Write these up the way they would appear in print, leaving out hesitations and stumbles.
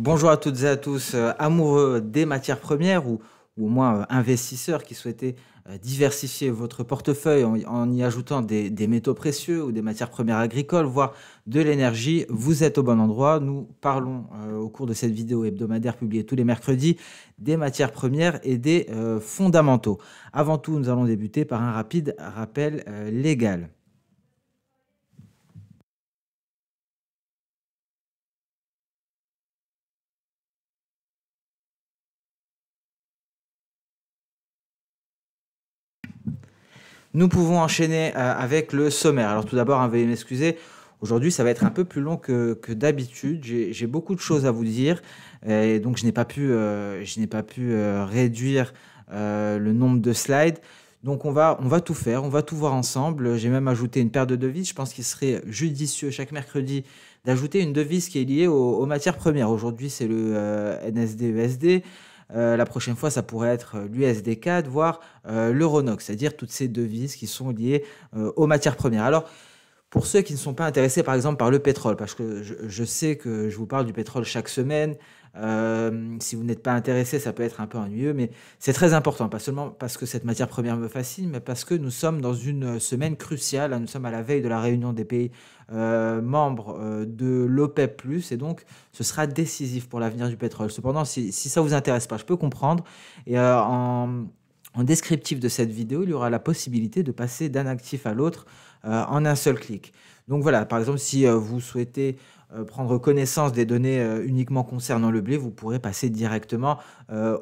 Bonjour à toutes et à tous, amoureux des matières premières ou au moins investisseurs qui souhaitaient diversifier votre portefeuille en y ajoutant des métaux précieux ou des matières premières agricoles, voire de l'énergie, vous êtes au bon endroit. Nous parlons au cours de cette vidéo hebdomadaire publiée tous les mercredis des matières premières et des fondamentaux. Avant tout, nous allons débuter par un rapide rappel légal. Nous pouvons enchaîner avec le sommaire. Alors tout d'abord, veuillez m'excuser. Aujourd'hui, ça va être un peu plus long que d'habitude. J'ai beaucoup de choses à vous dire et donc je n'ai pas pu réduire le nombre de slides. Donc on va tout faire, on va tout voir ensemble. J'ai même ajouté une paire de devises. Je pense qu'il serait judicieux chaque mercredi d'ajouter une devise qui est liée aux matières premières. Aujourd'hui, c'est le NSD-USD. La prochaine fois, ça pourrait être l'USD4, voire l'Euronox, c'est-à-dire toutes ces devises qui sont liées aux matières premières. Alors, pour ceux qui ne sont pas intéressés, par exemple, par le pétrole, parce que je sais que je vous parle du pétrole chaque semaine, si vous n'êtes pas intéressé, ça peut être un peu ennuyeux, mais c'est très important, pas seulement parce que cette matière première me fascine, mais parce que nous sommes dans une semaine cruciale. Nous sommes à la veille de la réunion des pays membres de l'OPEP+, et donc ce sera décisif pour l'avenir du pétrole. Cependant, si ça vous intéresse pas, je peux comprendre. Et en descriptif de cette vidéo, il y aura la possibilité de passer d'un actif à l'autre en un seul clic. Donc voilà, par exemple, si vous souhaitez prendre connaissance des données uniquement concernant le blé, vous pourrez passer directement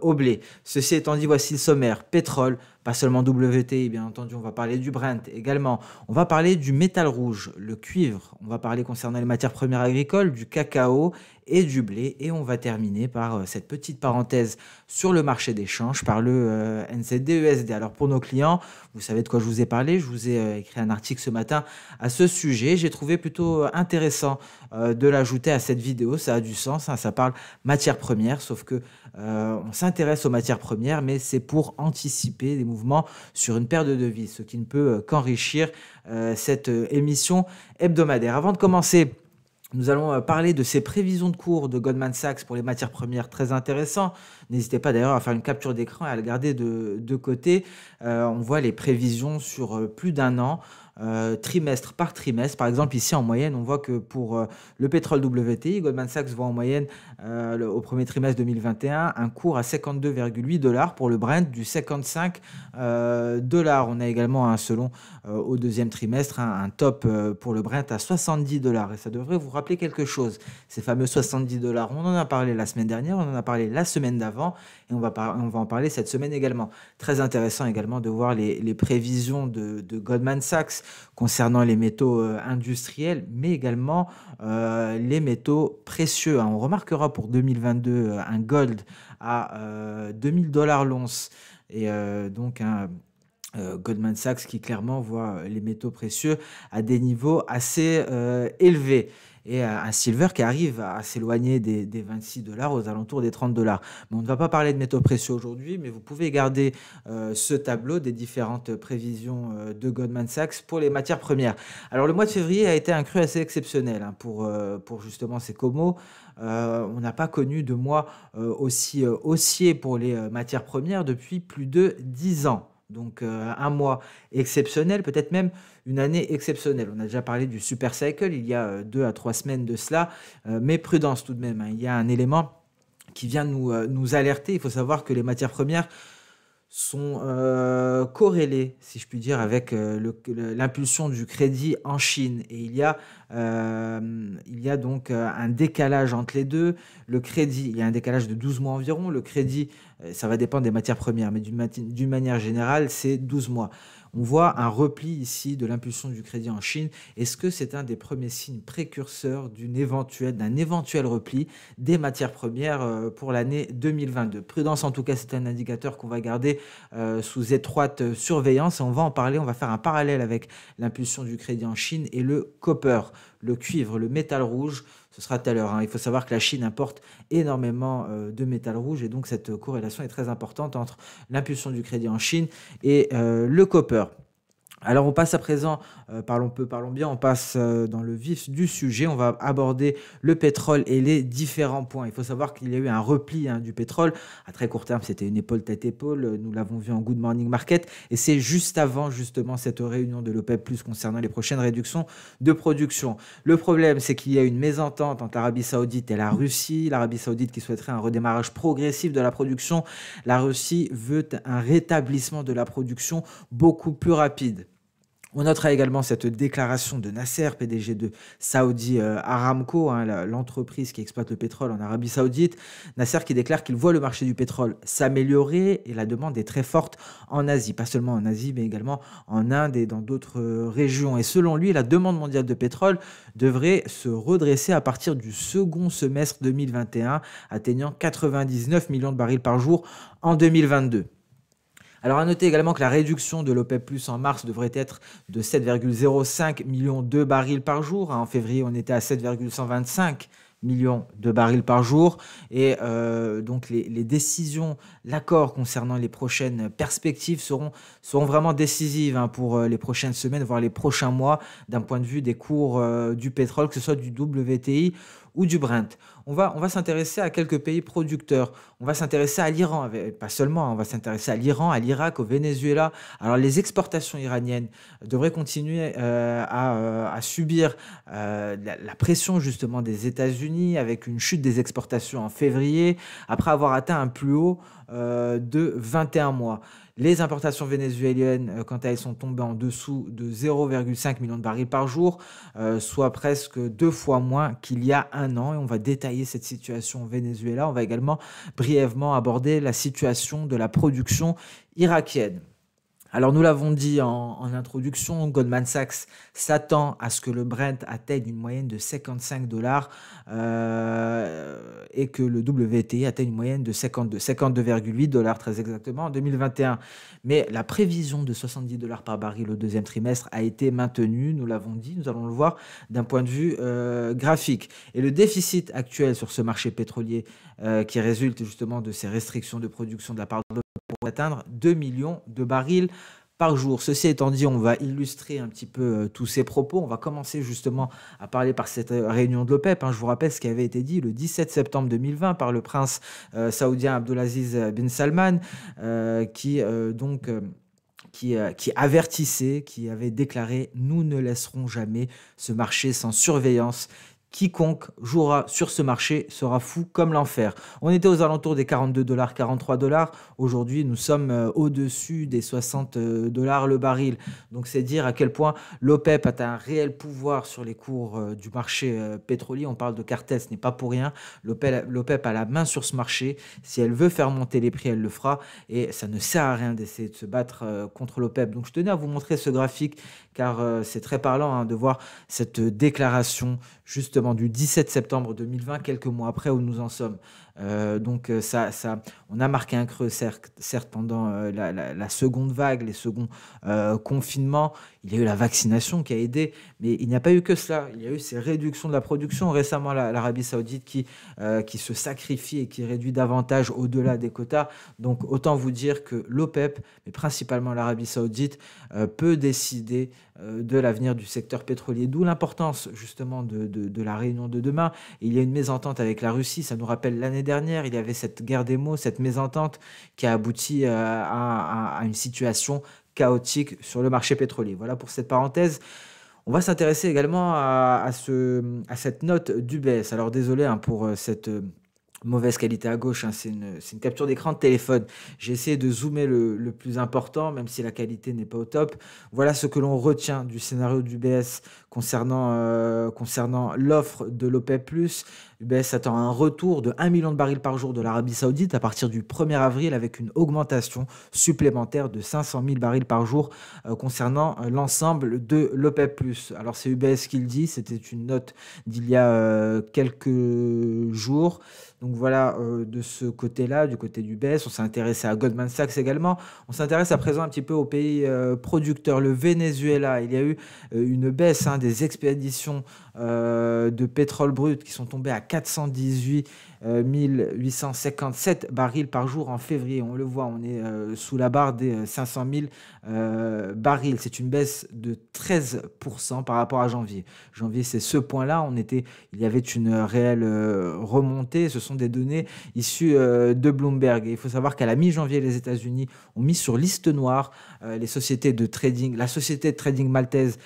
au blé. Ceci étant dit, voici le sommaire. Pétrole, pas seulement WTI, bien entendu, on va parler du Brent également. On va parler du métal rouge, le cuivre. On va parler concernant les matières premières agricoles, du cacao et du blé. Et on va terminer par cette petite parenthèse sur le marché des changes, par le NZD-USD. Alors pour nos clients, vous savez de quoi je vous ai parlé. Je vous ai écrit un article ce matin à ce sujet. J'ai trouvé plutôt intéressant de l'ajouter à cette vidéo. Ça a du sens, hein, ça parle matières premières, sauf que on s'intéresse aux matières premières, mais c'est pour anticiper les mouvements sur une paire de devises, ce qui ne peut qu'enrichir cette émission hebdomadaire. Avant de commencer, nous allons parler de ces prévisions de cours de Goldman Sachs pour les matières premières, très intéressant. N'hésitez pas d'ailleurs à faire une capture d'écran et à le garder de côté. On voit les prévisions sur plus d'un an. Trimestre par trimestre. Par exemple, ici en moyenne, on voit que pour le pétrole WTI, Goldman Sachs voit en moyenne au premier trimestre 2021 un cours à 52,8 $, pour le Brent du 55 $. On a également, selon au deuxième trimestre, un top pour le Brent à 70 $. Et ça devrait vous rappeler quelque chose. Ces fameux 70 $, on en a parlé la semaine dernière, on en a parlé la semaine d'avant, et on va en parler cette semaine également. Très intéressant également de voir les prévisions de Goldman Sachs concernant les métaux industriels, mais également les métaux précieux. On remarquera pour 2022 un gold à 2000 $ l'once, et donc Goldman Sachs qui clairement voit les métaux précieux à des niveaux assez élevés. Et un silver qui arrive à s'éloigner des 26 $, aux alentours des 30 $. Mais on ne va pas parler de métaux précieux aujourd'hui, mais vous pouvez garder ce tableau des différentes prévisions de Goldman Sachs pour les matières premières. Alors le mois de février a été un cru assez exceptionnel, hein, pour justement ces comos. On n'a pas connu de mois aussi haussier pour les matières premières depuis plus de 10 ans. Donc un mois exceptionnel, peut-être même une année exceptionnelle. On a déjà parlé du super cycle il y a 2 à 3 semaines de cela, mais prudence tout de même, hein. Il y a un élément qui vient nous alerter. Il faut savoir que les matières premières sont corrélées, si je puis dire, avec l'impulsion du crédit en Chine. Et il y a donc un décalage entre les deux. Le crédit, il y a un décalage de 12 mois environ. Le crédit, ça va dépendre des matières premières, mais d'une manière générale, c'est 12 mois. On voit un repli ici de l'impulsion du crédit en Chine. Est-ce que c'est un des premiers signes précurseurs d'un éventuel repli des matières premières pour l'année 2022? Prudence, en tout cas, c'est un indicateur qu'on va garder sous étroite surveillance. Et on va en parler, on va faire un parallèle avec l'impulsion du crédit en Chine et le copper, le cuivre, le métal rouge. Ce sera tout à l'heure, hein. Il faut savoir que la Chine importe énormément de métal rouge, et donc cette corrélation est très importante entre l'impulsion du crédit en Chine et le copper. Alors on passe à présent, parlons peu, parlons bien, on passe, dans le vif du sujet. On va aborder le pétrole et les différents points. Il faut savoir qu'il y a eu un repli, hein, du pétrole. À très court terme, c'était une épaule tête épaule, nous l'avons vu en Good Morning Market et c'est juste avant justement cette réunion de l'OPEP+ concernant les prochaines réductions de production. Le problème, c'est qu'il y a une mésentente entre l'Arabie Saoudite et la Russie. L'Arabie Saoudite qui souhaiterait un redémarrage progressif de la production. La Russie veut un rétablissement de la production beaucoup plus rapide. On notera également cette déclaration de Nasser, PDG de Saudi Aramco, hein, l'entreprise qui exploite le pétrole en Arabie Saoudite. Nasser qui déclare qu'il voit le marché du pétrole s'améliorer et la demande est très forte en Asie, pas seulement en Asie, mais également en Inde et dans d'autres régions. Et selon lui, la demande mondiale de pétrole devrait se redresser à partir du second semestre 2021, atteignant 99 millions de barils par jour en 2022. Alors à noter également que la réduction de l'OPEP+ en mars devrait être de 7,05 millions de barils par jour. En février, on était à 7,125 millions de barils par jour. Et donc les décisions, l'accord concernant les prochaines perspectives seront vraiment décisives, hein, pour les prochaines semaines, voire les prochains mois, d'un point de vue des cours du pétrole, que ce soit du WTI ou du Brent. On va s'intéresser à quelques pays producteurs. On va s'intéresser à l'Iran, pas seulement, hein, on va s'intéresser à l'Iran, à l'Irak, au Venezuela. Alors les exportations iraniennes devraient continuer à subir la pression justement des États-Unis avec une chute des exportations en février, après avoir atteint un plus haut de 21 mois. Les importations vénézuéliennes, quant à elles, sont tombées en dessous de 0,5 million de barils par jour, soit presque 2 fois moins qu'il y a un an. Et on va détailler cette situation au Venezuela. On va également brièvement aborder la situation de la production irakienne. Alors nous l'avons dit en introduction, Goldman Sachs s'attend à ce que le Brent atteigne une moyenne de 55 dollars et que le WTI atteigne une moyenne de 52,8 dollars très exactement en 2021. Mais la prévision de 70 dollars par baril au deuxième trimestre a été maintenue, nous l'avons dit, nous allons le voir d'un point de vue graphique. Et le déficit actuel sur ce marché pétrolier qui résulte justement de ces restrictions de production de la part de pour atteindre 2 millions de barils par jour. Ceci étant dit, on va illustrer un petit peu tous ces propos. On va commencer justement à parler par cette réunion de l'OPEP, hein. Je vous rappelle ce qui avait été dit le 17 septembre 2020 par le prince saoudien Abdulaziz bin Salman, qui avertissait, qui avait déclaré: nous ne laisserons jamais ce marché sans surveillance. Quiconque jouera sur ce marché sera fou comme l'enfer. On était aux alentours des 42 dollars, 43 dollars. Aujourd'hui, nous sommes au-dessus des 60 dollars le baril. Donc, c'est dire à quel point l'OPEP a un réel pouvoir sur les cours du marché pétrolier. On parle de cartel, ce n'est pas pour rien. L'OPEP a la main sur ce marché. Si elle veut faire monter les prix, elle le fera. Et ça ne sert à rien d'essayer de se battre contre l'OPEP. Donc, je tenais à vous montrer ce graphique car c'est très parlant, hein, de voir cette déclaration justement du 17 septembre 2020, quelques mois après où nous en sommes. On a marqué un creux, certes pendant la seconde vague, les seconds confinements. Il y a eu la vaccination qui a aidé, mais il n'y a pas eu que cela. Il y a eu ces réductions de la production. Récemment, l'Arabie Saoudite qui se sacrifie et qui réduit davantage au-delà des quotas. Donc, autant vous dire que l'OPEP, mais principalement l'Arabie Saoudite, peut décider de l'avenir du secteur pétrolier. D'où l'importance justement de la réunion de demain. Et il y a une mésentente avec la Russie. Ça nous rappelle l'année dernière, il y avait cette guerre des mots, cette mésentente qui a abouti à une situation chaotique sur le marché pétrolier. Voilà pour cette parenthèse. On va s'intéresser également à cette note d'UBS. Alors désolé, hein, pour cette mauvaise qualité à gauche, hein, c'est une capture d'écran de téléphone. J'ai essayé de zoomer le plus important, même si la qualité n'est pas au top. Voilà ce que l'on retient du scénario d'UBS concernant l'offre de l'OPEP+. UBS attend un retour de 1 million de barils par jour de l'Arabie Saoudite à partir du 1er avril avec une augmentation supplémentaire de 500 000 barils par jour concernant l'ensemble de l'OPEP+. Alors c'est UBS qui le dit, c'était une note d'il y a quelques jours. Donc voilà, de ce côté-là, du côté d'UBS, on s'est intéressé à Goldman Sachs également. On s'intéresse à présent un petit peu aux pays producteurs. Le Venezuela, il y a eu une baisse, hein, des expéditions de pétrole brut qui sont tombées à 418 1857 barils par jour en février. On le voit, on est sous la barre des 500 000 barils. C'est une baisse de 13% par rapport à janvier. Janvier, c'est ce point-là. Il y avait une réelle remontée. Ce sont des données issues de Bloomberg. Et il faut savoir qu'à la mi-janvier, les États-Unis ont mis sur liste noire les sociétés de trading, la société de trading maltaise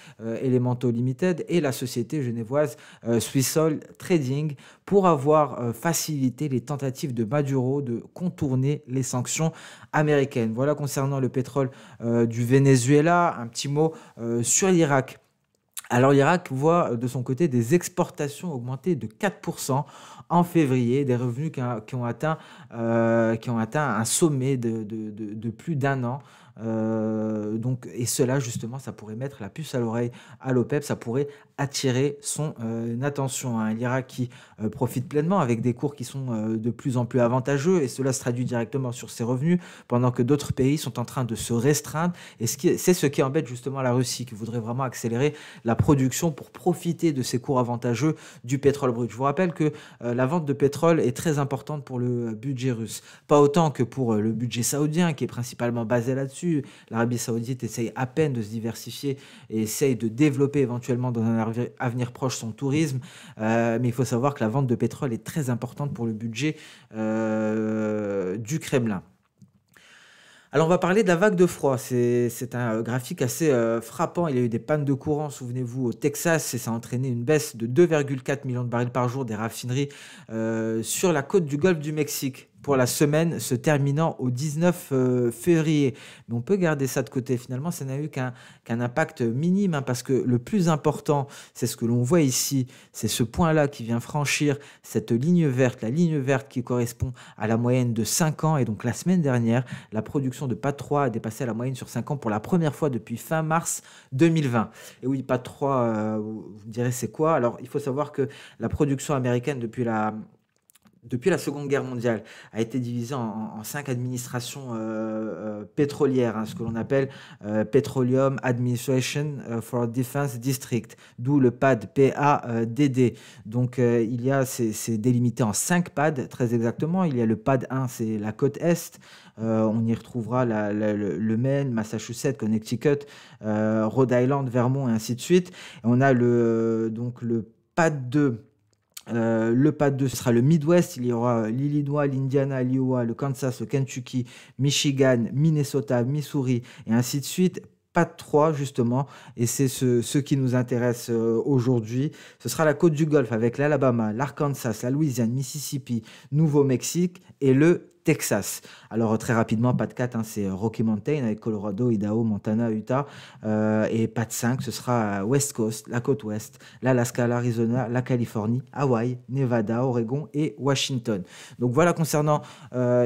Elemental Limited et la société genevoise Swissol Trading pour avoir facilité les tentatives de Maduro de contourner les sanctions américaines. Voilà concernant le pétrole du Venezuela. Un petit mot sur l'Irak. Alors l'Irak voit de son côté des exportations augmenter de 4% en février, des revenus qui ont atteint un sommet de plus d'un an. Et cela justement, ça pourrait mettre la puce à l'oreille à l'OPEP, ça pourrait attirer son attention. L'Irak qui profite pleinement avec des cours qui sont de plus en plus avantageux et cela se traduit directement sur ses revenus pendant que d'autres pays sont en train de se restreindre et c'est ce qui embête justement la Russie qui voudrait vraiment accélérer la production pour profiter de ces cours avantageux du pétrole brut. Je vous rappelle que la vente de pétrole est très importante pour le budget russe, pas autant que pour le budget saoudien qui est principalement basé là-dessus. L'Arabie saoudite essaye à peine de se diversifier et essaye de développer éventuellement dans un avenir proche son tourisme. Mais il faut savoir que la vente de pétrole est très importante pour le budget du Kremlin. Alors on va parler de la vague de froid, c'est un graphique assez frappant, il y a eu des pannes de courant, souvenez-vous, au Texas, et ça a entraîné une baisse de 2,4 millions de barils par jour des raffineries sur la côte du golfe du Mexique pour la semaine se terminant au 19 février. Mais on peut garder ça de côté, finalement ça n'a eu qu'un impact minime, parce que le plus important, c'est ce que l'on voit ici, c'est ce point-là qui vient franchir cette ligne verte, la ligne verte qui correspond à la moyenne de 5 ans, et donc la semaine dernière, la production de PAD 3 a dépassé la moyenne sur 5 ans pour la première fois depuis fin mars 2020. Et oui, PAD 3, vous me direz c'est quoi? Alors il faut savoir que la production américaine depuis la Seconde Guerre mondiale a été divisée en 5 administrations pétrolières, ce que l'on appelle Petroleum Administration for Defense District, d'où le PAD, PADD. Donc c'est délimité en 5 PAD, très exactement. Il y a le PAD 1, c'est la côte Est. On y retrouvera le Maine, Massachusetts, Connecticut, Rhode Island, Vermont et ainsi de suite. Et on a le PAD 2. Le PAD 2, ce sera le Midwest. Il y aura l'Illinois, l'Indiana, l'Iowa, le Kansas, le Kentucky, Michigan, Minnesota, Missouri et ainsi de suite. PAD 3 justement, et c'est ce qui nous intéresse aujourd'hui. Ce sera la côte du Golfe avec l'Alabama, l'Arkansas, la Louisiane, Mississippi, Nouveau-Mexique et le Texas. Alors très rapidement, PAD 4, c'est Rocky Mountain avec Colorado, Idaho, Montana, Utah. Et PAD 5, ce sera West Coast, la côte ouest, l'Alaska, l'Arizona, la Californie, Hawaï, Nevada, Oregon et Washington. Donc voilà concernant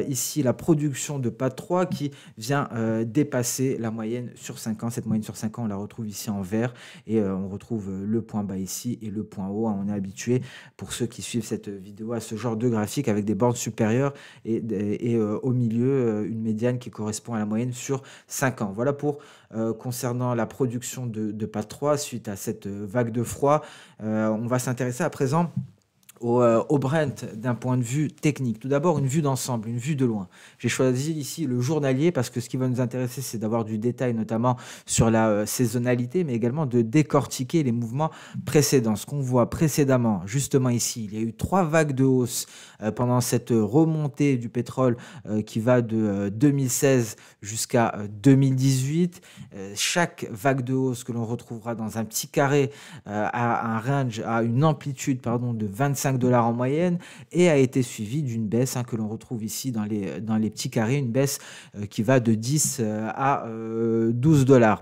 ici la production de PAD 3 qui vient dépasser la moyenne sur 5 ans. Cette moyenne sur 5 ans, on la retrouve ici en vert et on retrouve le point bas ici et le point haut. On est habitué, pour ceux qui suivent cette vidéo, à ce genre de graphique avec des bornes supérieures et au milieu une médiane qui correspond à la moyenne sur 5 ans. Voilà pour concernant la production de PAD 3 suite à cette vague de froid. On va s'intéresser à présent au Brent d'un point de vue technique. Tout d'abord, une vue d'ensemble, une vue de loin. J'ai choisi ici le journalier parce que ce qui va nous intéresser, c'est d'avoir du détail, notamment sur la saisonnalité, mais également de décortiquer les mouvements précédents. Ce qu'on voit précédemment, justement ici, il y a eu 3 vagues de hausse pendant cette remontée du pétrole qui va de 2016 jusqu'à 2018. Chaque vague de hausse que l'on retrouvera dans un petit carré à un range, à une amplitude de 25 $, en moyenne, et a été suivi d'une baisse que l'on retrouve ici dans les petits carrés, une baisse qui va de 10 à 12 $.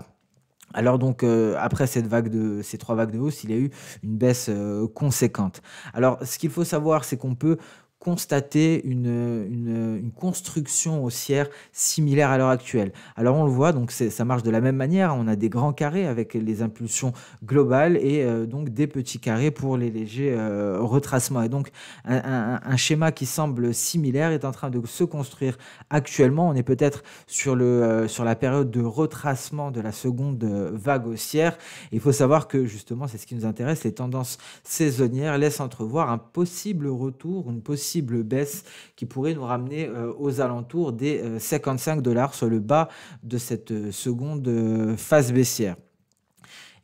Alors donc après ces 3 vagues de hausse, il y a eu une baisse conséquente. Alors ce qu'il faut savoir, c'est qu'on peut constater une construction haussière similaire à l'heure actuelle. Alors on le voit, donc ça marche de la même manière. On a des grands carrés avec les impulsions globales et donc des petits carrés pour les légers retracements. Et donc un schéma qui semble similaire est en train de se construire actuellement. On est peut-être sur la période de retracement de la seconde vague haussière. Il faut savoir que justement, c'est ce qui nous intéresse, les tendances saisonnières laissent entrevoir un possible retour, une possible possible baisse qui pourrait nous ramener aux alentours des 55 $, sur le bas de cette seconde phase baissière.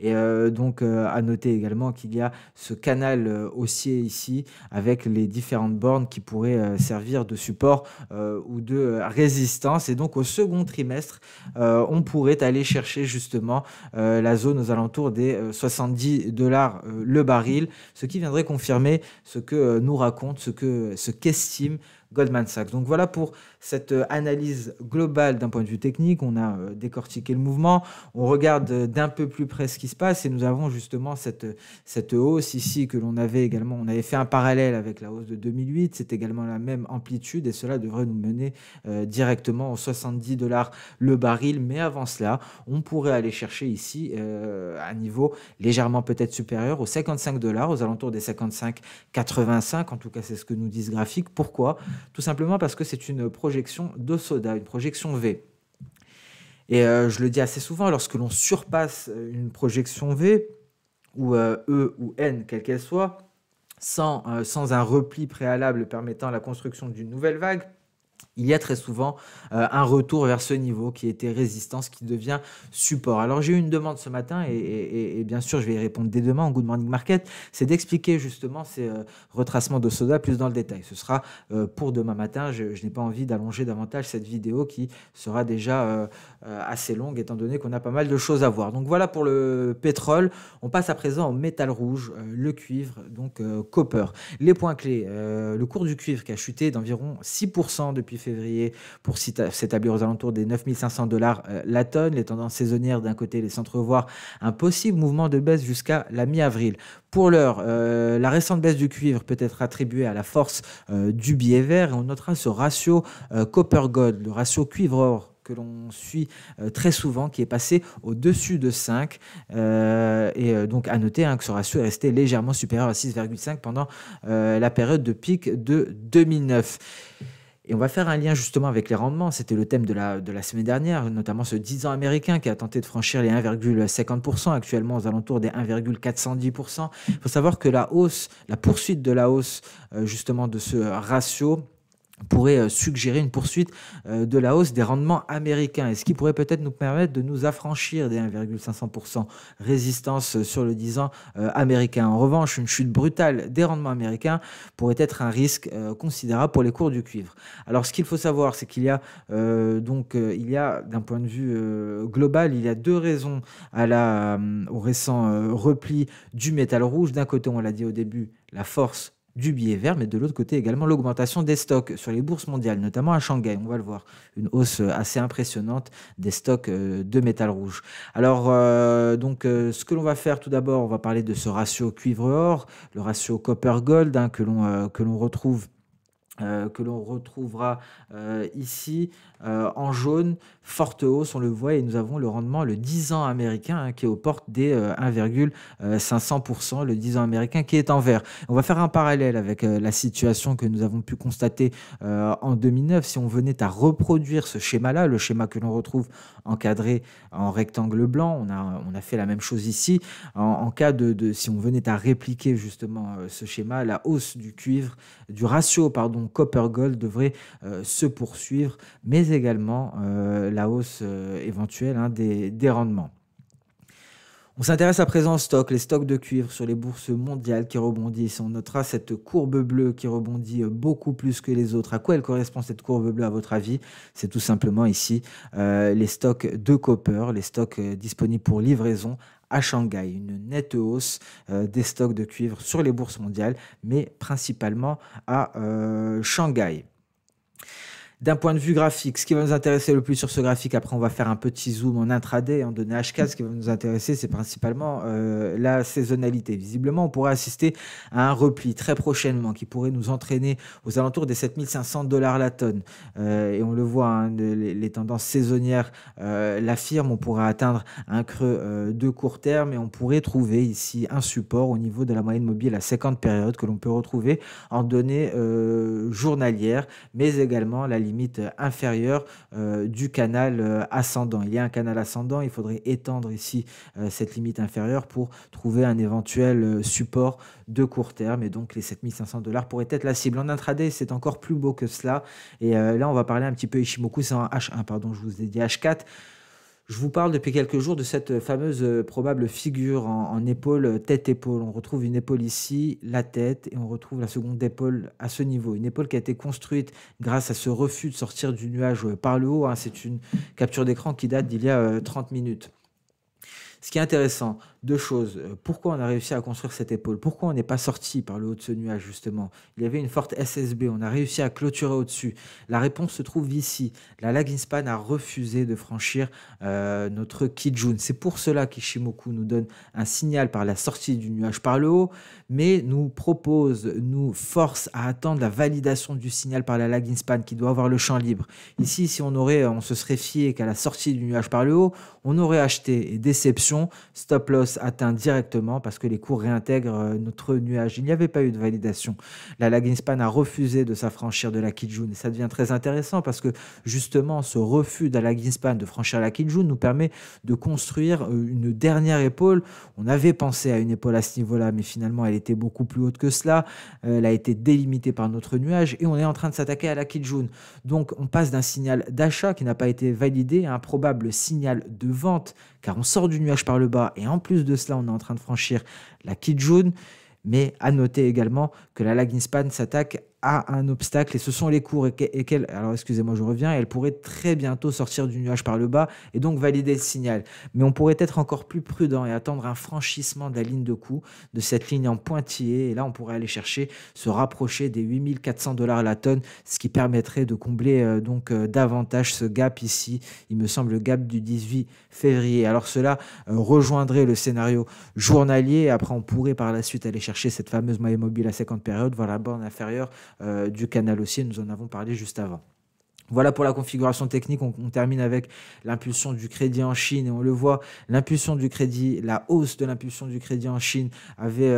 Et donc, à noter également qu'il y a ce canal haussier ici avec les différentes bornes qui pourraient servir de support ou de résistance. Et donc, au second trimestre, on pourrait aller chercher justement la zone aux alentours des 70 $ le baril, ce qui viendrait confirmer ce que nous raconte, ce qu'estime Goldman Sachs. Donc voilà pour cette analyse globale d'un point de vue technique. On a décortiqué le mouvement, on regarde d'un peu plus près ce qui se passe et nous avons justement cette hausse ici que l'on avait également. On avait fait un parallèle avec la hausse de 2008, c'est également la même amplitude et cela devrait nous mener directement aux 70 $ le baril. Mais avant cela, on pourrait aller chercher ici un niveau légèrement peut-être supérieur aux 55 $, aux alentours des 55,85. En tout cas, c'est ce que nous disent graphiques. Pourquoi ? Tout simplement parce que c'est une projection de Soda, une projection V. Et je le dis assez souvent, lorsque l'on surpasse une projection V, ou E ou N, quelle qu'elle soit, sans un repli préalable permettant la construction d'une nouvelle vague, il y a très souvent un retour vers ce niveau qui était résistance, qui devient support. Alors j'ai eu une demande ce matin et bien sûr je vais y répondre dès demain en Good Morning Market, c'est d'expliquer justement ces retracements de Soda plus dans le détail. Ce sera pour demain matin, je n'ai pas envie d'allonger davantage cette vidéo qui sera déjà assez longue étant donné qu'on a pas mal de choses à voir. Donc voilà pour le pétrole, on passe à présent au métal rouge, le cuivre, donc copper. Les points clés, le cours du cuivre qui a chuté d'environ 6% depuis février pour s'établir aux alentours des 9 500 $ la tonne. Les tendances saisonnières d'un côté laissent entrevoir un possible mouvement de baisse jusqu'à la mi-avril. Pour l'heure, la récente baisse du cuivre peut être attribuée à la force du billet vert et on notera ce ratio copper-gold, le ratio cuivre-or que l'on suit très souvent, qui est passé au-dessus de 5. Donc à noter que ce ratio est resté légèrement supérieur à 6,5 pendant la période de pic de 2009. Et on va faire un lien justement avec les rendements. C'était le thème de la semaine dernière, notamment ce 10 ans américain qui a tenté de franchir les 1,50%, actuellement aux alentours des 1,410%. Il faut savoir que la poursuite de la hausse justement de ce ratio pourrait suggérer une poursuite de la hausse des rendements américains, et ce qui pourrait peut-être nous permettre de nous affranchir des 1,500% résistance sur le 10 ans américain. En revanche, une chute brutale des rendements américains pourrait être un risque considérable pour les cours du cuivre. Alors ce qu'il faut savoir, c'est qu'il y a d'un point de vue global, il y a deux raisons au récent repli du métal rouge. D'un côté, on l'a dit au début, la force du billet vert, mais de l'autre côté également l'augmentation des stocks sur les bourses mondiales, notamment à Shanghai. On va le voir, une hausse assez impressionnante des stocks de métal rouge. Alors, ce que l'on va faire tout d'abord, on va parler de ce ratio cuivre-or, le ratio copper-gold que l'on retrouvera ici en jaune, forte hausse, on le voit, et nous avons le rendement, le 10 ans américain qui est aux portes des 1,500%, le 10 ans américain qui est en vert. On va faire un parallèle avec la situation que nous avons pu constater en 2009. Si on venait à reproduire ce schéma-là, le schéma que l'on retrouve encadré en rectangle blanc, on a fait la même chose ici. En cas si on venait à répliquer justement ce schéma, la hausse du ratio copper-gold devrait se poursuivre, mais également la hausse éventuelle des rendements. On s'intéresse à présent aux stocks, les stocks de cuivre sur les bourses mondiales qui rebondissent. On notera cette courbe bleue qui rebondit beaucoup plus que les autres. À quoi elle correspond cette courbe bleue à votre avis? C'est tout simplement ici les stocks de copper, les stocks disponibles pour livraison à Shanghai. Une nette hausse des stocks de cuivre sur les bourses mondiales, mais principalement à Shanghai. D'un point de vue graphique, ce qui va nous intéresser le plus sur ce graphique, après on va faire un petit zoom en intraday, en données H4, ce qui va nous intéresser, c'est principalement la saisonnalité. Visiblement, on pourrait assister à un repli très prochainement qui pourrait nous entraîner aux alentours des 7 500 $ la tonne. Et on le voit, les tendances saisonnières l'affirment, on pourrait atteindre un creux de court terme et on pourrait trouver ici un support au niveau de la moyenne mobile à 50 périodes que l'on peut retrouver en données journalières, mais également la limite limite inférieure du canal ascendant. Il y a un canal ascendant, il faudrait étendre ici cette limite inférieure pour trouver un éventuel support de court terme, et donc les 7500 $ pourraient être la cible. En intraday, c'est encore plus beau que cela, et là on va parler un petit peu Ishimoku, c'est en H1, pardon, je vous ai dit H4. Je vous parle depuis quelques jours de cette fameuse probable figure en épaule, tête-épaule. On retrouve une épaule ici, la tête, et on retrouve la seconde épaule à ce niveau. Une épaule qui a été construite grâce à ce refus de sortir du nuage par le haut, hein. C'est une capture d'écran qui date d'il y a 30 minutes. Ce qui est intéressant, deux choses. Pourquoi on a réussi à construire cette épaule? Pourquoi on n'est pas sorti par le haut de ce nuage, justement? Il y avait une forte SSB, on a réussi à clôturer au-dessus. La réponse se trouve ici. La lagging span a refusé de franchir notre Kijun. C'est pour cela qu'Ishimoku nous donne un signal par la sortie du nuage par le haut, mais nous propose, nous force à attendre la validation du signal par la lagging span qui doit avoir le champ libre. Ici, si on se serait fié qu'à la sortie du nuage par le haut, on aurait acheté, et déception, stop loss atteint directement parce que les cours réintègrent notre nuage. Il n'y avait pas eu de validation. La lagging span a refusé de s'affranchir de la Kijun, et ça devient très intéressant parce que justement ce refus de la lagging span de franchir la Kijun nous permet de construire une dernière épaule. On avait pensé à une épaule à ce niveau-là, mais finalement elle était beaucoup plus haute que cela. Elle a été délimitée par notre nuage et on est en train de s'attaquer à la Kijun. Donc on passe d'un signal d'achat qui n'a pas été validé à un probable signal de vente, car on sort du nuage par le bas et en plus de cela on est en train de franchir la Kijun. Mais à noter également que la lagging span s'attaque à un obstacle et ce sont les cours alors excusez-moi, je reviens, elle pourrait très bientôt sortir du nuage par le bas et donc valider le signal. Mais on pourrait être encore plus prudent et attendre un franchissement de la ligne de coup, de cette ligne en pointillé, et là on pourrait aller chercher, se rapprocher des 8400 $ la tonne, ce qui permettrait de combler davantage ce gap ici, il me semble le gap du 18 février. Alors cela rejoindrait le scénario journalier, après on pourrait par la suite aller chercher cette fameuse moyenne mobile à 50 périodes, voir la borne inférieure du canal haussier, nous en avons parlé juste avant. Voilà pour la configuration technique. On termine avec l'impulsion du crédit en Chine et on le voit, l'impulsion du crédit, la hausse de l'impulsion du crédit en Chine avait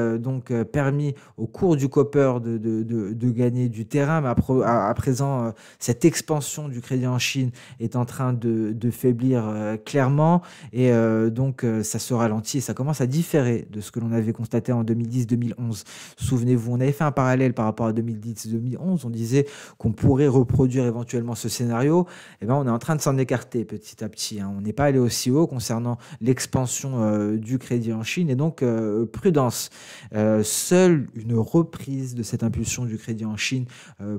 permis au cours du copper de gagner du terrain, mais à présent cette expansion du crédit en Chine est en train de faiblir clairement, et ça se ralentit et ça commence à différer de ce que l'on avait constaté en 2010-2011. Souvenez-vous, on avait fait un parallèle par rapport à 2010-2011, on disait qu'on pourrait reproduire éventuellement ce scénario. Et ben on est en train de s'en écarter petit à petit, hein. On n'est pas allé aussi haut concernant l'expansion du crédit en Chine, et donc prudence. Seule une reprise de cette impulsion du crédit en Chine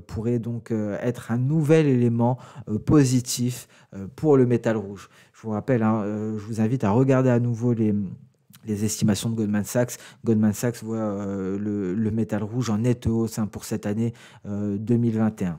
pourrait donc être un nouvel élément positif pour le métal rouge. Je vous rappelle, hein, je vous invite à regarder à nouveau les estimations de Goldman Sachs. Goldman Sachs voit le métal rouge en nette hausse, hein, pour cette année 2021.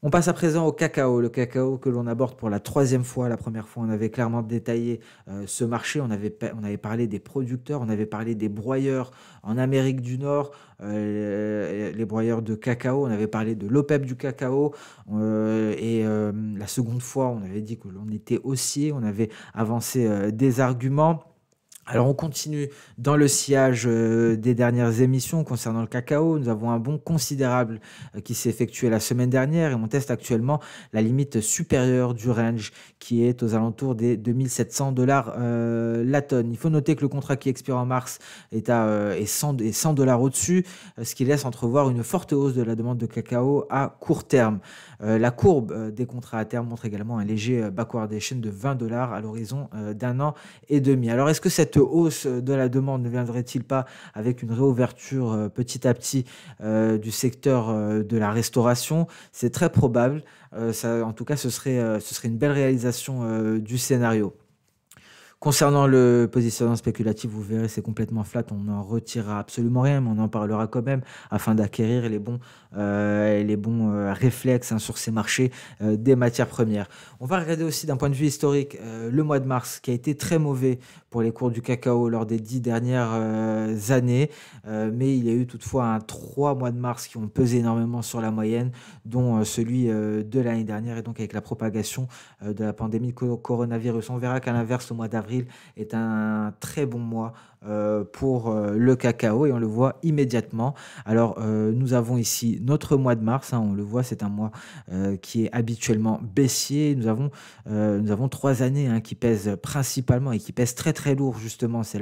On passe à présent au cacao, le cacao que l'on aborde pour la troisième fois. La première fois, on avait clairement détaillé ce marché, on avait parlé des producteurs, on avait parlé des broyeurs en Amérique du Nord, les broyeurs de cacao, on avait parlé de l'OPEP du cacao, la seconde fois, on avait dit que l'on était haussier, on avait avancé des arguments. Alors on continue dans le sillage des dernières émissions concernant le cacao. Nous avons un bond considérable qui s'est effectué la semaine dernière et on teste actuellement la limite supérieure du range qui est aux alentours des 2700 $ la tonne. Il faut noter que le contrat qui expire en mars est 100 $ au-dessus, ce qui laisse entrevoir une forte hausse de la demande de cacao à court terme. La courbe des contrats à terme montre également un léger backwardation de 20 $ à l'horizon d'un an et demi. Alors est-ce que cette hausse de la demande ne viendrait-il pas avec une réouverture petit à petit du secteur de la restauration? C'est très probable. En tout cas, ce serait une belle réalisation du scénario. Concernant le positionnement spéculatif, vous verrez, c'est complètement flat. On n'en retirera absolument rien, mais on en parlera quand même afin d'acquérir les bons réflexes, hein, sur ces marchés des matières premières. On va regarder aussi d'un point de vue historique le mois de mars qui a été très mauvais pour les cours du cacao lors des 10 dernières années. Mais il y a eu toutefois 3 mois de mars qui ont pesé énormément sur la moyenne, dont celui de l'année dernière. Et donc avec la propagation de la pandémie de coronavirus, on verra qu'à l'inverse, le mois d'avril est un très bon mois pour le cacao et on le voit immédiatement. Alors, nous avons ici notre mois de mars, hein, on le voit, c'est un mois qui est habituellement baissier. Nous avons 3 années hein, qui pèsent principalement et qui pèsent très très lourd justement. C'est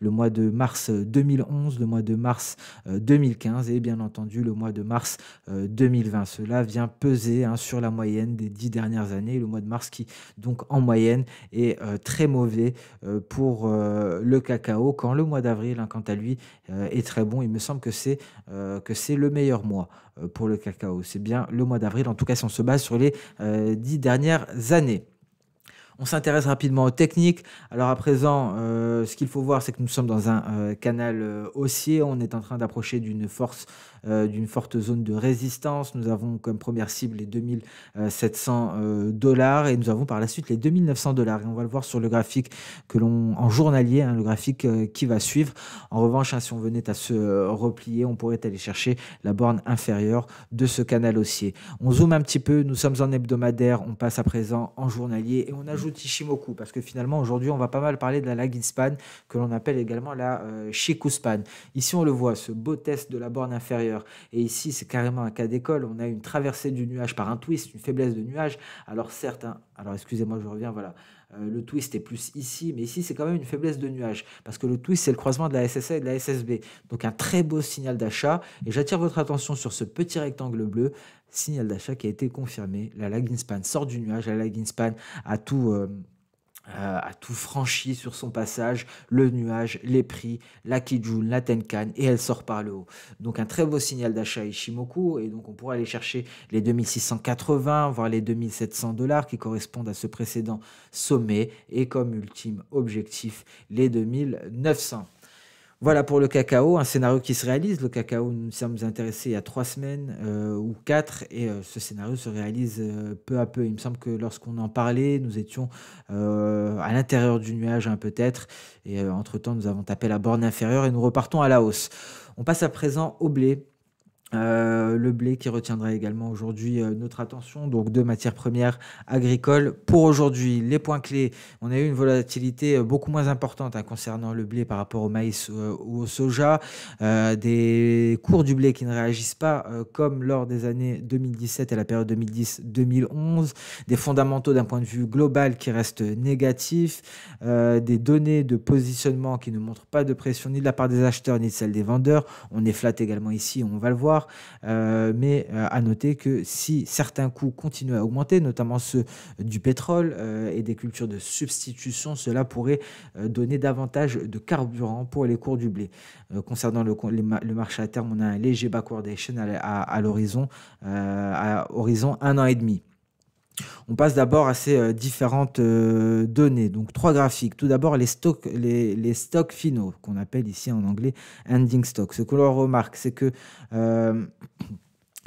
le mois de mars 2011, le mois de mars 2015 et bien entendu le mois de mars 2020. Cela vient peser hein, sur la moyenne des 10 dernières années. Le mois de mars qui donc en moyenne est très mauvais pour le cacao, quand le mois d'avril, hein, quant à lui, est très bon. Il me semble que c'est le meilleur mois pour le cacao. C'est bien le mois d'avril, en tout cas si on se base sur les 10 dernières années. On s'intéresse rapidement aux techniques. Alors à présent, ce qu'il faut voir, c'est que nous sommes dans un canal haussier. On est en train d'approcher d'une forte zone de résistance. Nous avons comme première cible les 2700 dollars et nous avons par la suite les 2900 dollars. Et on va le voir sur le graphique en journalier, hein, le graphique qui va suivre. En revanche, hein, si on venait à se replier, on pourrait aller chercher la borne inférieure de ce canal haussier. On zoome un petit peu. Nous sommes en hebdomadaire. On passe à présent en journalier et on ajoute Ichimoku parce que finalement aujourd'hui on va pas mal parler de la lagging span que l'on appelle également la Shiku span. Ici on le voit, ce beau test de la borne inférieure et ici c'est carrément un cas d'école. On a une traversée du nuage par un twist, une faiblesse de nuage. Alors certes, hein, alors excusez-moi je reviens, voilà. Le twist est plus ici, mais ici c'est quand même une faiblesse de nuage parce que le twist c'est le croisement de la SSA et de la SSB. Donc un très beau signal d'achat et j'attire votre attention sur ce petit rectangle bleu, signal d'achat qui a été confirmé. La lagging span sort du nuage, la lagging span a tout franchi sur son passage, le nuage, les prix, la Kijun, la Tenkan, et elle sort par le haut. Donc un très beau signal d'achat Ichimoku, et donc on pourra aller chercher les 2680, voire les 2700 dollars qui correspondent à ce précédent sommet, et comme ultime objectif, les 2900. Voilà pour le cacao, un scénario qui se réalise. Le cacao, nous nous sommes intéressés il y a 3 semaines ou 4 et ce scénario se réalise peu à peu. Il me semble que lorsqu'on en parlait, nous étions à l'intérieur du nuage hein, peut-être et entre-temps nous avons tapé la borne inférieure et nous repartons à la hausse. On passe à présent au blé. Le blé qui retiendra également aujourd'hui notre attention, donc deux matières premières agricoles. Pour aujourd'hui, les points clés, on a eu une volatilité beaucoup moins importante hein, concernant le blé par rapport au maïs ou au soja, des cours du blé qui ne réagissent pas comme lors des années 2017 et la période 2010-2011, des fondamentaux d'un point de vue global qui restent négatifs, des données de positionnement qui ne montrent pas de pression ni de la part des acheteurs ni de celle des vendeurs. On est flat également ici, on va le voir. Mais à noter que si certains coûts continuent à augmenter, notamment ceux du pétrole et des cultures de substitution, cela pourrait donner davantage de carburant pour les cours du blé. Concernant le marché à terme, on a un léger backwardation à l'horizon, à horizon 1 an et demi. On passe d'abord à ces différentes données. Donc, 3 graphiques. Tout d'abord, les stocks finaux, qu'on appelle ici en anglais ending stock. Ce que l'on remarque, c'est que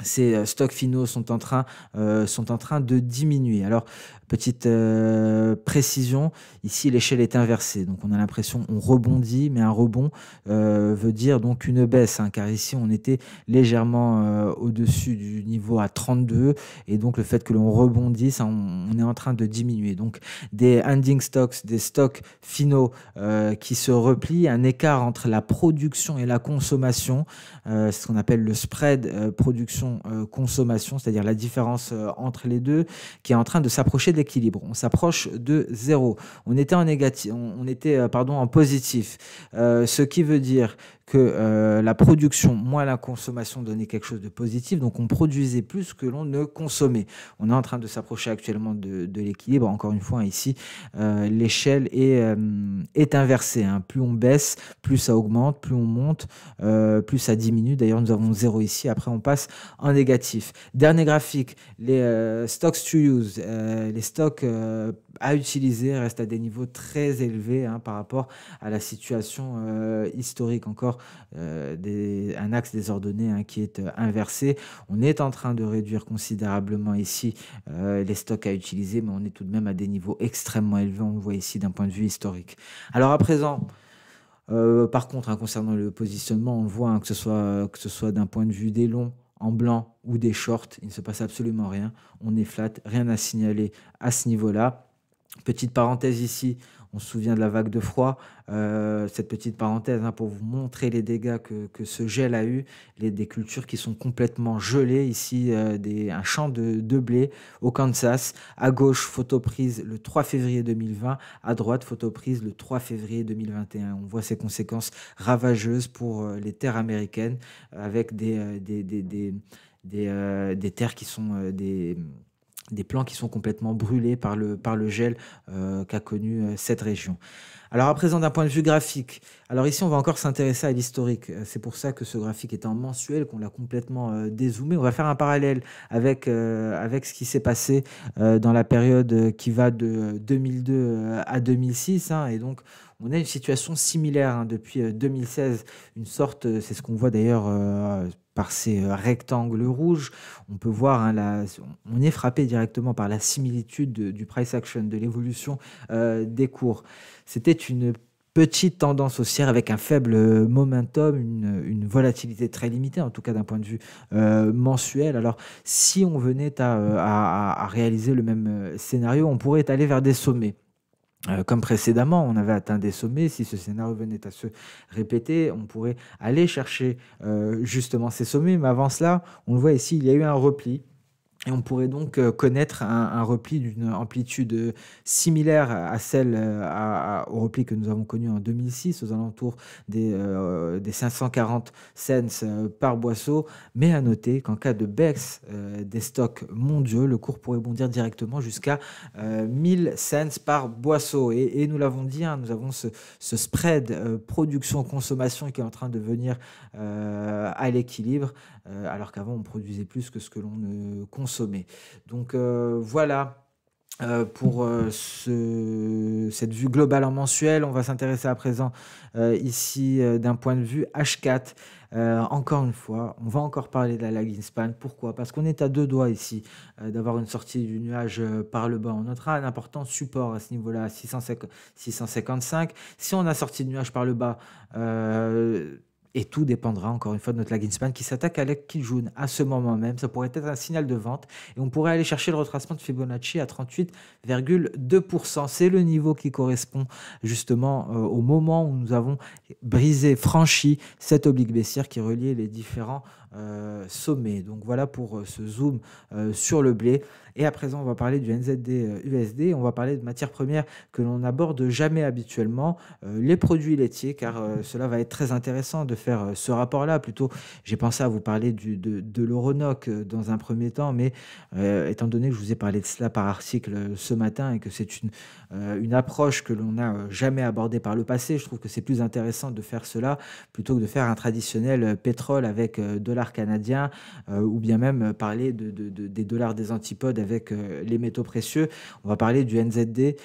ces stocks finaux sont en train de diminuer. Alors, petite précision, ici l'échelle est inversée, donc on a l'impression on rebondit, mais un rebond veut dire donc une baisse, hein, car ici on était légèrement au-dessus du niveau à 32, et donc le fait que l'on rebondisse, on est en train de diminuer. Donc des ending stocks, des stocks finaux qui se replient, un écart entre la production et la consommation, c'est ce qu'on appelle le spread production-consommation, c'est-à-dire la différence entre les deux, qui est en train de s'approcher de l'équilibre. On s'approche de zéro. On était en négatif, en positif, ce qui veut dire que la production moins la consommation donnait quelque chose de positif, donc on produisait plus que l'on ne consommait. On est en train de s'approcher actuellement de l'équilibre. Encore une fois, ici, l'échelle est inversée, hein. Plus on baisse, plus ça augmente, plus on monte, plus ça diminue. D'ailleurs, nous avons zéro ici. Après, on passe en négatif. Dernier graphique, les stocks to use, les stocks à utiliser restent à des niveaux très élevés hein, par rapport à la situation historique. Encore un axe désordonné hein, qui est inversé. On est en train de réduire considérablement ici les stocks à utiliser, mais on est tout de même à des niveaux extrêmement élevés. On le voit ici d'un point de vue historique. Alors à présent, par contre, hein, concernant le positionnement, on le voit hein, que ce soit d'un point de vue des longs en blanc ou des shorts, il ne se passe absolument rien. On est flat, rien à signaler à ce niveau-là. Petite parenthèse ici, on se souvient de la vague de froid. Cette petite parenthèse, hein, pour vous montrer les dégâts que ce gel a eu, des cultures qui sont complètement gelées. Ici, un champ de blé au Kansas. À gauche, photo prise le 3 février 2020. À droite, photo prise le 3 février 2021. On voit ces conséquences ravageuses pour les terres américaines avec des terres qui sont des plants qui sont complètement brûlés par le gel qu'a connu cette région. Alors à présent, d'un point de vue graphique, alors ici on va encore s'intéresser à l'historique. C'est pour ça que ce graphique est en mensuel, qu'on l'a complètement dézoomé. On va faire un parallèle avec ce qui s'est passé dans la période qui va de 2002 à 2006. Hein, et donc on a une situation similaire hein, depuis 2016, une sorte, c'est ce qu'on voit d'ailleurs par ces rectangles rouges. On peut voir, hein, on est frappé directement par la similitude du price action, de l'évolution des cours. C'était une petite tendance haussière avec un faible momentum, une volatilité très limitée, en tout cas d'un point de vue mensuel. Alors, si on venait à réaliser le même scénario, on pourrait aller vers des sommets. Comme précédemment, on avait atteint des sommets. Si ce scénario venait à se répéter, on pourrait aller chercher justement ces sommets. Mais avant cela, on le voit ici, il y a eu un repli. Et on pourrait donc connaître un repli d'une amplitude similaire à celle au repli que nous avons connu en 2006, aux alentours des 540 cents par boisseau. Mais à noter qu'en cas de baisse des stocks mondiaux, le cours pourrait bondir directement jusqu'à 1000 cents par boisseau. Et nous l'avons dit, hein, nous avons ce spread production-consommation qui est en train de venir à l'équilibre. Alors qu'avant on produisait plus que ce que l'on ne consommait. Donc voilà pour cette vue globale en mensuel. On va s'intéresser à présent ici d'un point de vue H4. Encore une fois, on va encore parler de la lagging span. Pourquoi? Parce qu'on est à deux doigts ici d'avoir une sortie du nuage par le bas. On notera un important support à ce niveau-là, 655. Si on a sorti le nuage par le bas, et tout dépendra encore une fois de notre lagging span qui s'attaque à l'Ekijun à ce moment même. Ça pourrait être un signal de vente et on pourrait aller chercher le retracement de Fibonacci à 38,2%. C'est le niveau qui correspond justement au moment où nous avons franchi cette oblique baissière qui reliait les différents sommets. Donc voilà pour ce zoom sur le blé. Et à présent, on va parler du NZD USD. On va parler de matières premières que l'on n'aborde jamais habituellement, les produits laitiers, car cela va être très intéressant de faire ce rapport-là. Plutôt, j'ai pensé à vous parler de l'Euronoc dans un premier temps, mais étant donné que je vous ai parlé de cela par article ce matin et que c'est une approche que l'on n'a jamais abordée par le passé, je trouve que c'est plus intéressant de faire cela plutôt que de faire un traditionnel pétrole avec dollars canadiens ou bien même parler des dollars des antipodes avec les métaux précieux. On va parler du NZD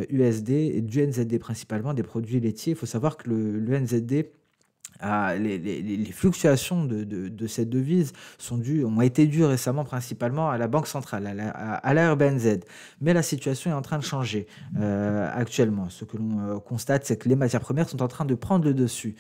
USD et du NZD principalement, des produits laitiers. Il faut savoir que le NZD, les fluctuations de cette devise ont été dues récemment principalement à la Banque centrale, à la RBNZ. Mais la situation est en train de changer actuellement. Ce que l'on constate, c'est que les matières premières sont en train de prendre le dessus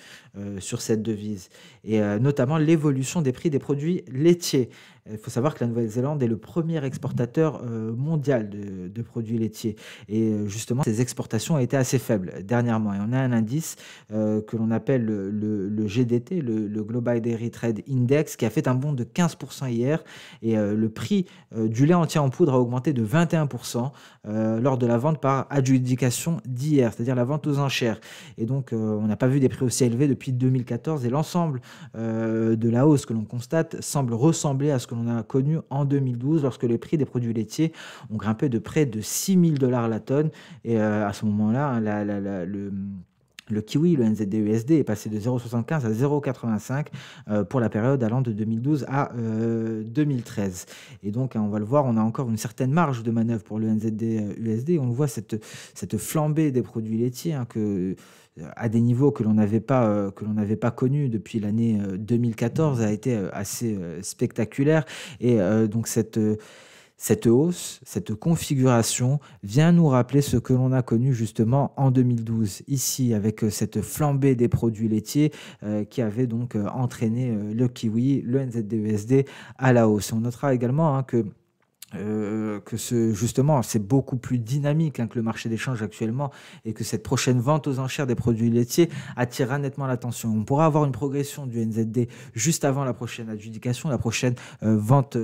sur cette devise, et notamment l'évolution des prix des produits laitiers. Il faut savoir que la Nouvelle-Zélande est le premier exportateur mondial de produits laitiers. Et justement, ces exportations ont été assez faibles dernièrement. Et on a un indice que l'on appelle le GDT, le Global Dairy Trade Index, qui a fait un bond de 15% hier. Et le prix du lait entier en poudre a augmenté de 21% lors de la vente par adjudication d'hier, c'est-à-dire la vente aux enchères. Et donc, on n'a pas vu des prix aussi élevés depuis 2014. Et l'ensemble de la hausse que l'on constate semble ressembler à ce que l'on a connu en 2012 lorsque les prix des produits laitiers ont grimpé de près de 6 000 $ la tonne. Et à ce moment-là, hein, le kiwi, le NZD-USD, est passé de 0,75 à 0,85 pour la période allant de 2012 à 2013. Et donc, hein, on va le voir, on a encore une certaine marge de manœuvre pour le NZD-USD. On le voit, cette flambée des produits laitiers, hein, à des niveaux que l'on n'avait pas connus depuis l'année 2014, a été assez spectaculaire. Et donc cette hausse, cette configuration vient nous rappeler ce que l'on a connu justement en 2012, ici avec cette flambée des produits laitiers qui avait donc entraîné le kiwi, le NZD-USD à la hausse. On notera également, hein, que justement, c'est beaucoup plus dynamique hein, que le marché des changes actuellement et que cette prochaine vente aux enchères des produits laitiers attirera nettement l'attention. On pourra avoir une progression du NZD juste avant la prochaine adjudication, la prochaine vente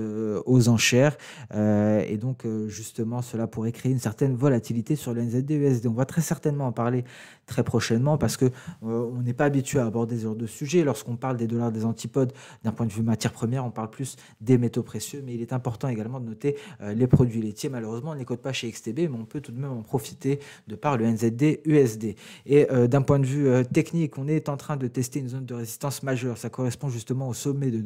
aux enchères. Et donc, justement, cela pourrait créer une certaine volatilité sur le NZD-USD. On va très certainement en parler très prochainement parce que on n'est pas habitué à aborder ce genre de sujet. Lorsqu'on parle des dollars des antipodes, d'un point de vue matière première, on parle plus des métaux précieux, mais il est important également de noter les produits laitiers. Malheureusement, on ne les code pas chez XTB, mais on peut tout de même en profiter de par le NZD-USD. Et d'un point de vue technique, on est en train de tester une zone de résistance majeure. Ça correspond justement au sommet de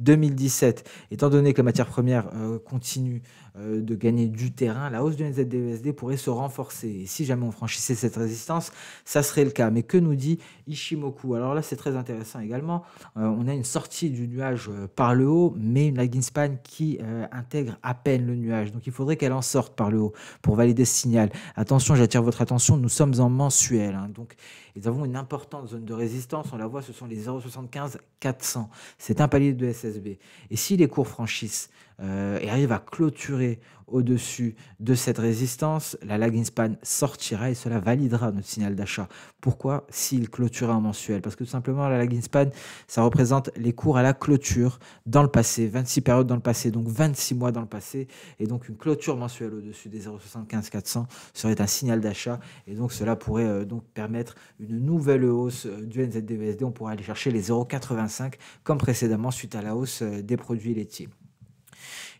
2016-2017. Étant donné que la matière première continue de gagner du terrain, la hausse du NZD-USD pourrait se renforcer. Et si jamais on franchissait cette résistance, ça serait le cas. Mais que nous dit Ishimoku? Alors là, c'est très intéressant également. On a une sortie du nuage par le haut, mais une lagging span qui intègre à peine le nuage. Donc il faudrait qu'elle en sorte par le haut pour valider ce signal. Attention, j'attire votre attention, nous sommes en mensuel. Hein, donc nous avons une importante zone de résistance. On la voit, ce sont les 0,75 400. C'est un palier de SSB. Et si les cours franchissent et arrivent à clôturer au-dessus de cette résistance, la lagging span sortira et cela validera notre signal d'achat. Pourquoi? S'il clôturait en mensuel. Parce que tout simplement, la lagging span, ça représente les cours à la clôture dans le passé, 26 périodes dans le passé, donc 26 mois dans le passé. Et donc, une clôture mensuelle au-dessus des 0,75 400 serait un signal d'achat. Et donc, cela pourrait donc permettre une nouvelle hausse du NZD-USD. On pourrait aller chercher les 0,85 comme précédemment suite à la hausse des produits laitiers.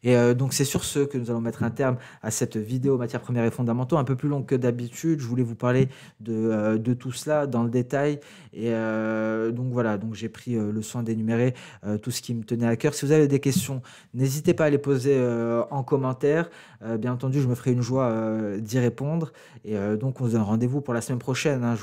Et donc c'est sur ce que nous allons mettre un terme à cette vidéo matières premières et fondamentaux, un peu plus longue que d'habitude. Je voulais vous parler de tout cela dans le détail. Et donc voilà, donc j'ai pris le soin d'énumérer tout ce qui me tenait à cœur. Si vous avez des questions, n'hésitez pas à les poser en commentaire. Bien entendu, je me ferai une joie d'y répondre. Et donc on se donne rendez-vous pour la semaine prochaine. Hein.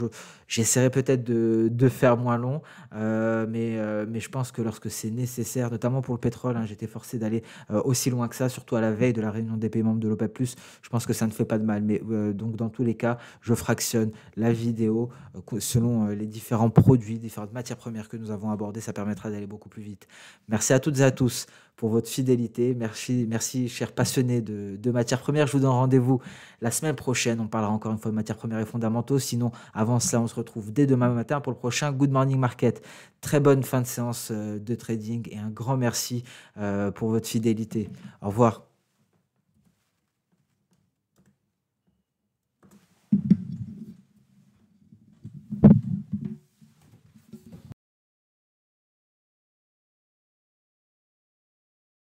J'essaierai peut-être de faire moins long, mais je pense que lorsque c'est nécessaire, notamment pour le pétrole, hein, j'étais forcé d'aller aussi loin que ça, surtout à la veille de la réunion des pays membres de l'OPEP+. Je pense que ça ne fait pas de mal. Mais donc, dans tous les cas, je fractionne la vidéo selon les différents produits, différentes matières premières que nous avons abordées. Ça permettra d'aller beaucoup plus vite. Merci à toutes et à tous pour votre fidélité. Merci, chers passionnés de matières premières. Je vous donne rendez-vous la semaine prochaine. On parlera encore une fois de matières premières et fondamentaux. Sinon, avant cela, on se retrouve dès demain matin pour le prochain Good Morning Market. Très bonne fin de séance de trading et un grand merci pour votre fidélité. Au revoir.